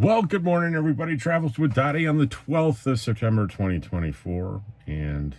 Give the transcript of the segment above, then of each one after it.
Well, good morning, everybody. Travels with Dottie on the 12th of September, 2024. And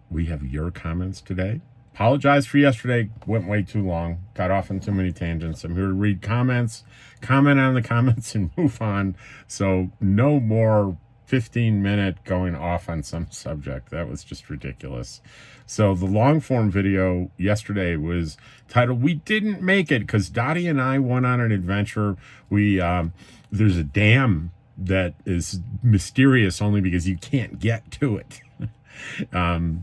we have your comments today. Apologize for yesterday. Went way too long. Got off on too many tangents. I'm here to read comments, comment on the comments, and move on. So no more 15-minute going off on some subject. That was just ridiculous. So the long form video yesterday was titled "We Didn't Make It" because Dottie and I went on an adventure. There's a dam that is mysterious only because you can't get to it.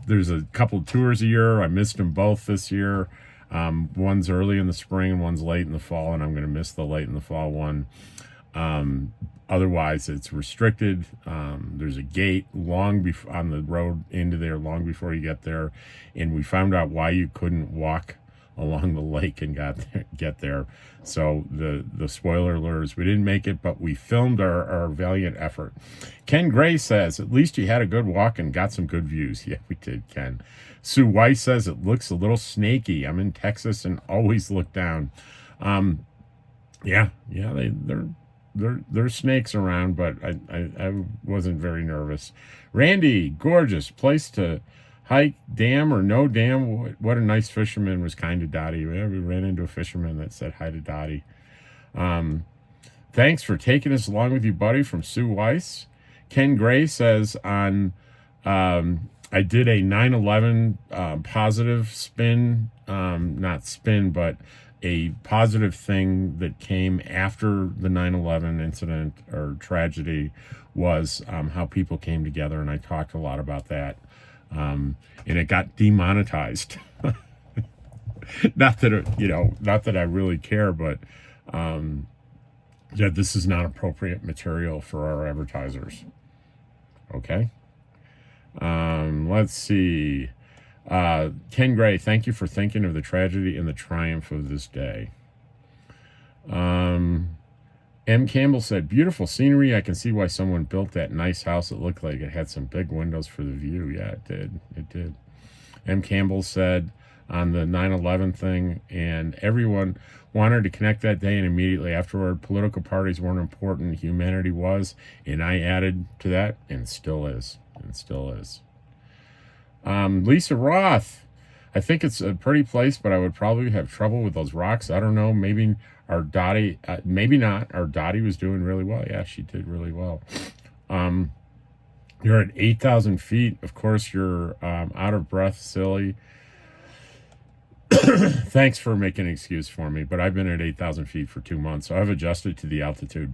There's a couple of tours a year. I missed them both this year. One's early in the spring and one's late in the fall, and I'm going to miss the late in the fall one. Otherwise, it's restricted. There's a gate on the road into there long before you get there, and we found out why you couldn't walk along the lake and get there. So the spoiler alert is we didn't make it, but we filmed our valiant effort. Ken Gray says, at least you had a good walk and got some good views. Yeah, we did, Ken. Sue Weiss says, it looks a little snaky. I'm in Texas and always look down. There's snakes around, but I wasn't very nervous. Randy, gorgeous place to hike, dam or no dam. What a nice fisherman, was kind to Dottie. We ran into a fisherman that said hi to Dottie. Thanks for taking us along with you, buddy, from Sue Weiss. Ken Gray says I did a 9/11 positive spin, not spin, but a positive thing that came after the 9/11 incident or tragedy was how people came together, and I talked a lot about that. And it got demonetized. not that I really care, but this is not appropriate material for our advertisers. Okay. Let's see. Ken Gray, thank you for thinking of the tragedy and the triumph of this day. M. Campbell said, beautiful scenery. I can see why someone built that nice house. It looked like it had some big windows for the view. Yeah, it did. It did. M. Campbell said on the 9/11 thing, and everyone wanted to connect that day, and immediately afterward, political parties weren't important. Humanity was, and I added to that, and still is. And still is. Lisa Roth, I think it's a pretty place, but I would probably have trouble with those rocks. I don't know. Maybe our Dottie, maybe not. Our Dottie was doing really well. Yeah, she did really well. You're at 8,000 feet. Of course, you're out of breath, silly. Thanks for making an excuse for me, but I've been at 8,000 feet for 2 months, so I've adjusted to the altitude.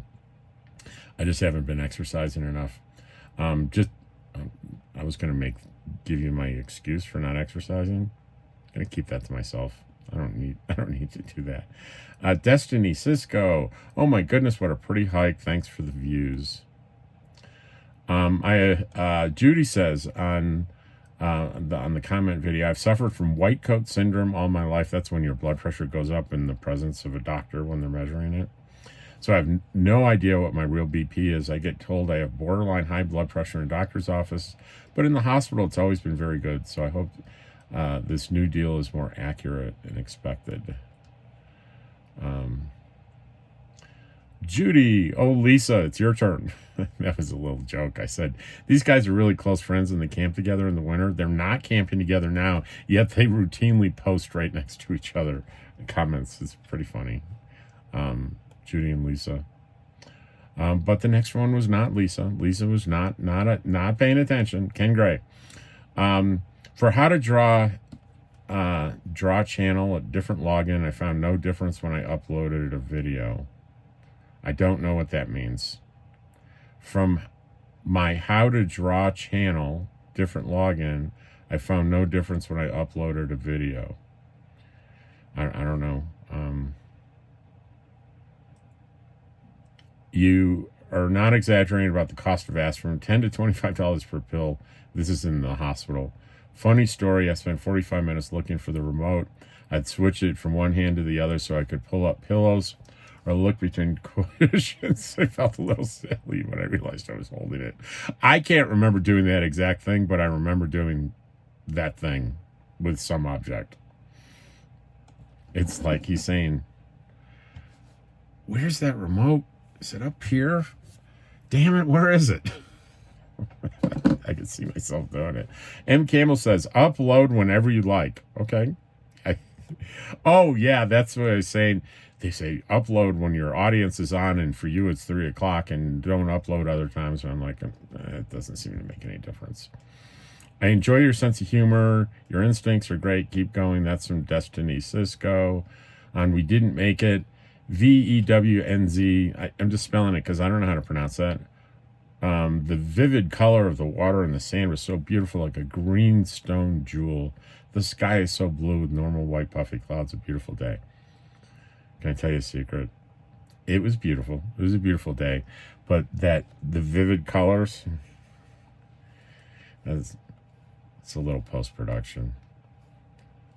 I just haven't been exercising enough. I was going to give you my excuse for not exercising. I'm going to keep that to myself. I don't need to do that. Destiny Cisco. Oh my goodness, what a pretty hike. Thanks for the views. Judy says on the comment video, I've suffered from white coat syndrome all my life. That's when your blood pressure goes up in the presence of a doctor when they're measuring it. So I have no idea what my real BP is. I get told I have borderline high blood pressure in a doctor's office, but in the hospital, it's always been very good. So I hope this new deal is more accurate than expected. Judy, oh, Lisa, it's your turn. That was a little joke. I said, these guys are really close friends and they camp together in the winter. They're not camping together now, yet they routinely post right next to each other. Comments. It's pretty funny. Judy and Lisa. But the next one was not Lisa. Lisa was not paying attention. Ken Gray. For how to draw channel, a different login, I found no difference when I uploaded a video. I don't know what that means. From my how to draw channel, different login, I found no difference when I uploaded a video. I don't know. You are not exaggerating about the cost of aspirin, $10 to $25 per pill. This is in the hospital. Funny story, I spent 45 minutes looking for the remote. I'd switch it from one hand to the other so I could pull up pillows or look between cushions. I felt a little silly when I realized I was holding it. I can't remember doing that exact thing, but I remember doing that thing with some object. It's like he's saying, where's that remote? Is it up here? Damn it, where is it? I can see myself doing it. M. Campbell says, upload whenever you like. Okay. Oh, yeah, that's what I was saying. They say upload when your audience is on, and for you it's 3 o'clock, and don't upload other times. And I'm like, it doesn't seem to make any difference. I enjoy your sense of humor. Your instincts are great. Keep going. That's from Destiny Cisco. On We Didn't Make It. VEWNZ. I'm just spelling it because I don't know how to pronounce that. The vivid color of the water and the sand was so beautiful, like a green stone jewel. The sky is so blue with normal white puffy clouds. A beautiful day. Can I tell you a secret? It was beautiful. It was a beautiful day. But the vivid colors, it's a little post-production.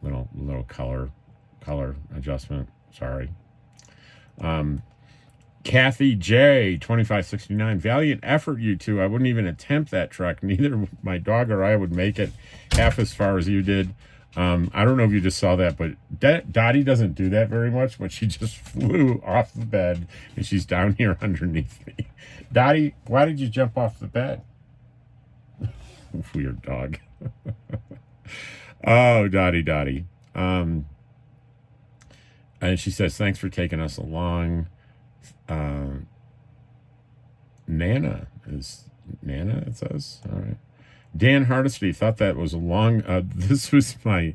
Little color adjustment. Sorry. Kathy J, 2569. Valiant effort, you two. I wouldn't even attempt that trek. Neither my dog or I would make it half as far as you did. I don't know if you just saw that, but Dottie doesn't do that very much, but she just flew off the bed, and she's down here underneath me. Dottie, why did you jump off the bed? Weird dog. Oh, Dottie. And she says, thanks for taking us along. Nana, it says. All right. Dan Hardesty thought that was a long, this was my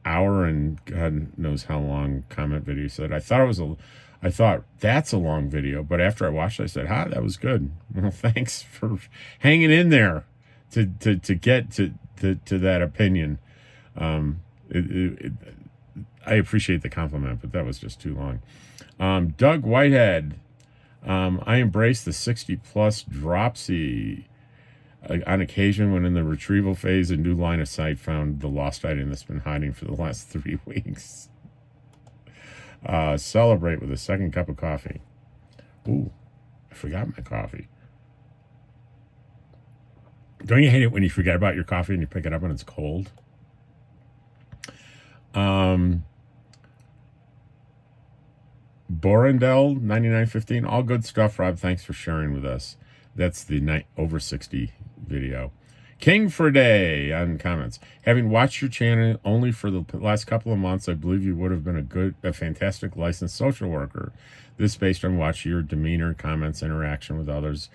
hour and God knows how long comment video. He said, I thought that's a long video, but after I watched it, I said, that was good. Well, thanks for hanging in there to get to that opinion. I appreciate the compliment, but that was just too long. Doug Whitehead, I embrace the 60-plus dropsy. On occasion, when in the retrieval phase, a new line of sight found the lost item that's been hiding for the last 3 weeks. Celebrate with a second cup of coffee. Ooh, I forgot my coffee. Don't you hate it when you forget about your coffee and you pick it up when it's cold? Borendell 9915. All good stuff, Rob. Thanks for sharing with us. That's the over 60 video. King for Day on comments. Having watched your channel only for the last couple of months, I believe you would have been a fantastic licensed social worker. This based on watching your demeanor, comments, interaction with others.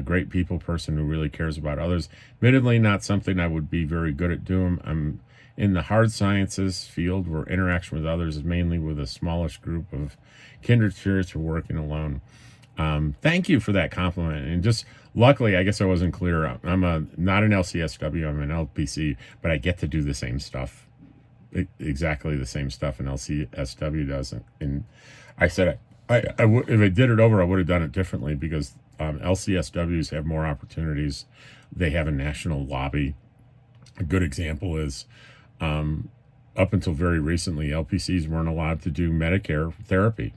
Great people person who really cares about others. Admittedly, not something I would be very good at doing. I'm in the hard sciences field where interaction with others is mainly with a smallish group of kindred spirits who are working alone. Thank you for that compliment. And just luckily, I guess I wasn't clear. I'm not an LCSW, I'm an LPC, but I get to do the same stuff, exactly the same stuff an LCSW does. And I said, if I did it over, I would have done it differently because LCSWs have more opportunities. They have a national lobby. A good example is up until very recently, LPCs weren't allowed to do Medicare therapy.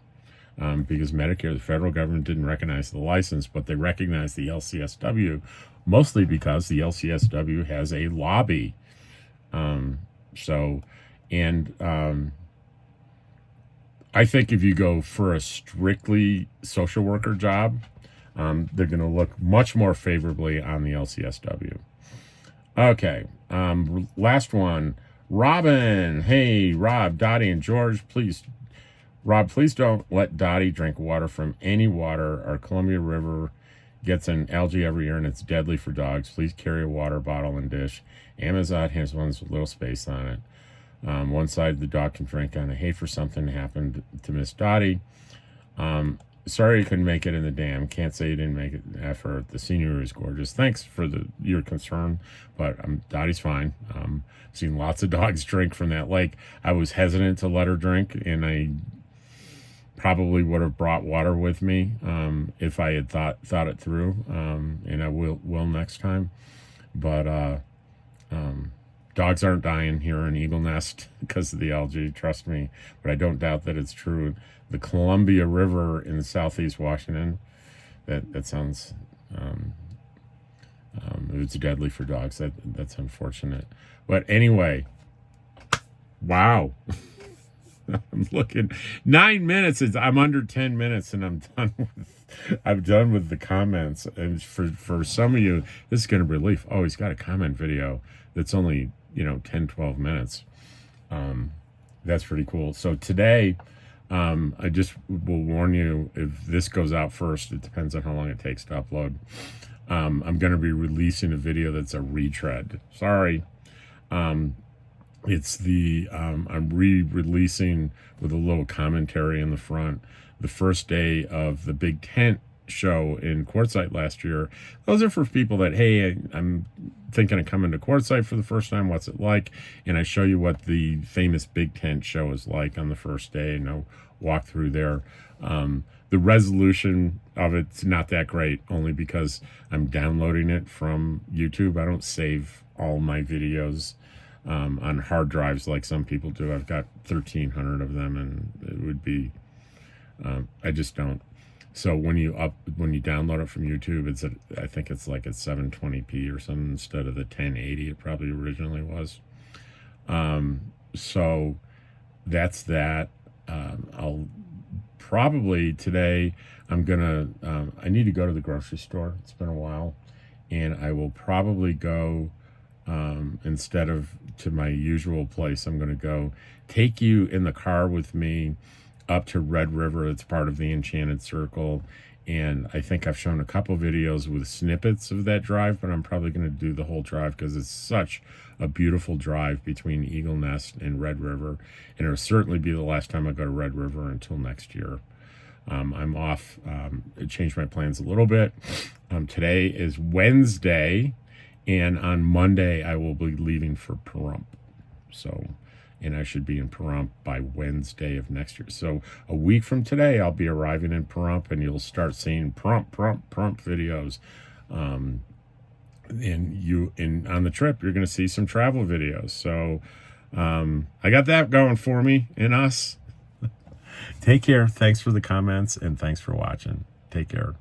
Because Medicare, the federal government didn't recognize the license, but they recognized the LCSW, mostly because the LCSW has a lobby. I think if you go for a strictly social worker job, they're going to look much more favorably on the LCSW. Okay, last one. Robin. Hey, Rob, Dottie, and George, please. Rob, please don't let Dottie drink water from any water. Our Columbia River gets an algae every year, and it's deadly for dogs. Please carry a water bottle and dish. Amazon has ones with little space on it. One side the dog can drink on. I hate for something to happen to Miss Dottie. Sorry you couldn't make it in the dam. Can't say you didn't make an effort. The scenery is gorgeous. Thanks for your concern, but Dottie's fine. I've seen lots of dogs drink from that lake. I was hesitant to let her drink, and I probably would have brought water with me if I had thought it through, and I will next time. But dogs aren't dying here in Eagle Nest because of the algae, trust me. But I don't doubt that it's true. The Columbia River in southeast Washington, that sounds it's deadly for dogs. That's unfortunate. But anyway, wow. I'm looking 9 minutes. I'm under 10 minutes, and I'm done with the comments. And for some of you, this is going to be relief. Oh, he's got a comment video that's only 10, 12 minutes. That's pretty cool. So today, I just will warn you, if this goes out first, it depends on how long it takes to upload. I'm going to be releasing a video that's a retread. Sorry. It's I'm re-releasing with a little commentary in the front the first day of the Big Tent show in Quartzsite last year. Those are for people that, hey, I'm thinking of coming to Quartzsite for the first time. What's it like? And I show you what the famous Big Tent show is like on the first day, and I'll walk through there. The resolution of it's not that great, only because I'm downloading it from YouTube. I don't save all my videos on hard drives like some people do. I've got 1,300 of them, and it would be I just don't. So when you download it from YouTube, I think it's like at 720p or something instead of the 1080 it probably originally was. So that's that. I'll probably today I need to go to the grocery store. It's been a while, and I will probably go instead of to my usual place. I'm going to go take you in the car with me up to Red River. It's part of the Enchanted Circle, and I think I've shown a couple videos with snippets of that drive, but I'm probably going to do the whole drive because it's such a beautiful drive between Eagle Nest and Red River, and it'll certainly be the last time I go to Red River until next year. I'm off. It changed my plans a little bit. Today is Wednesday, and on Monday I will be leaving for Pahrump. And I should be in Pahrump by Wednesday of next year. So a week from today, I'll be arriving in Pahrump, and you'll start seeing Pahrump videos. And on the trip, you're going to see some travel videos. So I got that going for me and us. Take care. Thanks for the comments, and thanks for watching. Take care.